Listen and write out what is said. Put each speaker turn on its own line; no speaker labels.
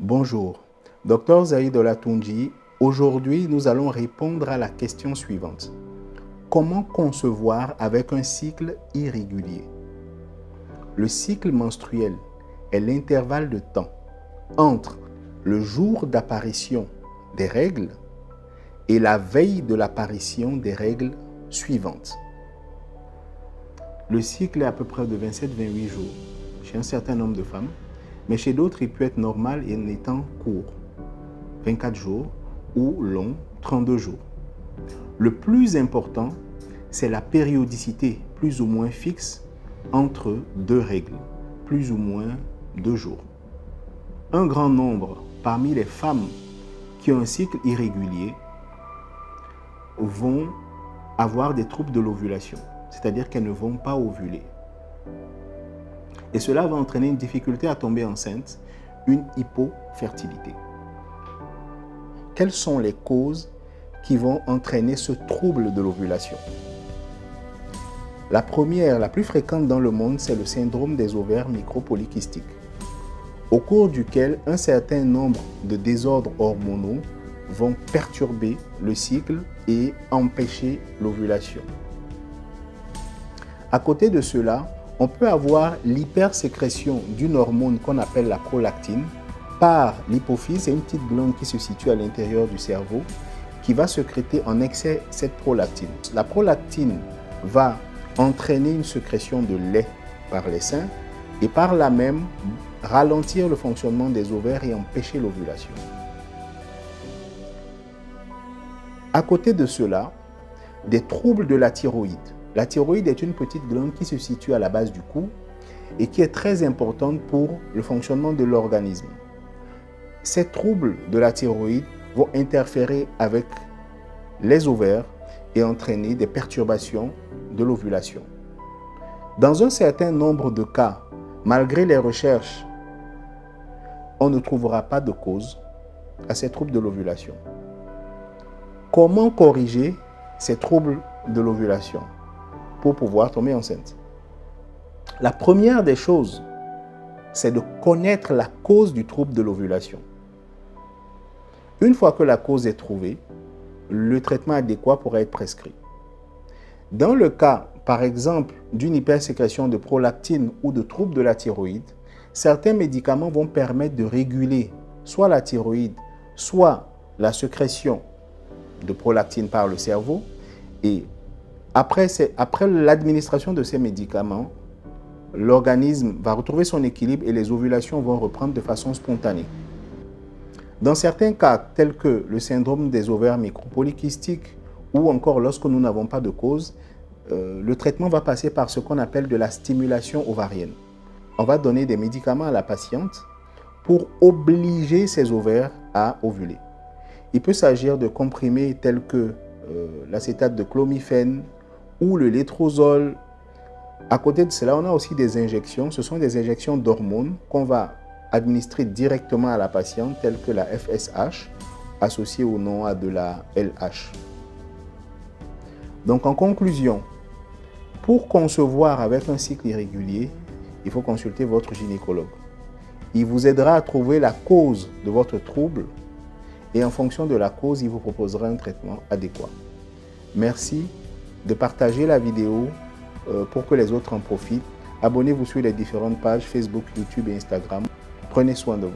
Bonjour, Dr Zaïd Olatunji. Aujourd'hui, nous allons répondre à la question suivante. Comment concevoir avec un cycle irrégulier? Le cycle menstruel est l'intervalle de temps entre le jour d'apparition des règles et la veille de l'apparition des règles suivantes. Le cycle est à peu près de 27-28 jours chez un certain nombre de femmes, mais chez d'autres, il peut être normal et en étant court, 24 jours, ou long, 32 jours. Le plus important, c'est la périodicité plus ou moins fixe entre deux règles, plus ou moins 2 jours. Un grand nombre parmi les femmes qui ont un cycle irrégulier vont avoir des troubles de l'ovulation, c'est-à-dire qu'elles ne vont pas ovuler. Et cela va entraîner une difficulté à tomber enceinte, une hypofertilité. Quelles sont les causes qui vont entraîner ce trouble de l'ovulation? La première, la plus fréquente dans le monde, c'est le syndrome des ovaires micropolykystiques, au cours duquel un certain nombre de désordres hormonaux vont perturber le cycle et empêcher l'ovulation. À côté de cela, on peut avoir l'hypersécrétion d'une hormone qu'on appelle la prolactine par l'hypophyse. C'est une petite glande qui se situe à l'intérieur du cerveau qui va sécréter en excès cette prolactine. La prolactine va entraîner une sécrétion de lait par les seins et par là même ralentir le fonctionnement des ovaires et empêcher l'ovulation. À côté de cela, des troubles de la thyroïde. La thyroïde est une petite glande qui se situe à la base du cou et qui est très importante pour le fonctionnement de l'organisme. Ces troubles de la thyroïde vont interférer avec les ovaires et entraîner des perturbations de l'ovulation. Dans un certain nombre de cas, malgré les recherches, on ne trouvera pas de cause à ces troubles de l'ovulation. Comment corriger ces troubles de l'ovulation pour pouvoir tomber enceinte? La première des choses, c'est de connaître la cause du trouble de l'ovulation. Une fois que la cause est trouvée, le traitement adéquat pourra être prescrit. Dans le cas, par exemple, d'une hypersécrétion de prolactine ou de troubles de la thyroïde, certains médicaments vont permettre de réguler soit la thyroïde, soit la sécrétion de prolactine par le cerveau. Et après l'administration de ces médicaments, l'organisme va retrouver son équilibre et les ovulations vont reprendre de façon spontanée. Dans certains cas, tels que le syndrome des ovaires micropolykystiques ou encore lorsque nous n'avons pas de cause, le traitement va passer par ce qu'on appelle de la stimulation ovarienne. On va donner des médicaments à la patiente pour obliger ses ovaires à ovuler. Il peut s'agir de comprimés tels que l'acétate de clomifène ou le létrozole. À côté de cela, on a aussi des injections. Ce sont des injections d'hormones qu'on va administrer directement à la patiente, telles que la FSH, associée au nom à de la LH. Donc en conclusion, pour concevoir avec un cycle irrégulier, il faut consulter votre gynécologue. Il vous aidera à trouver la cause de votre trouble et en fonction de la cause, il vous proposera un traitement adéquat. Merci de partager la vidéo pour que les autres en profitent. Abonnez-vous sur les différentes pages Facebook, YouTube et Instagram. Prenez soin de vous.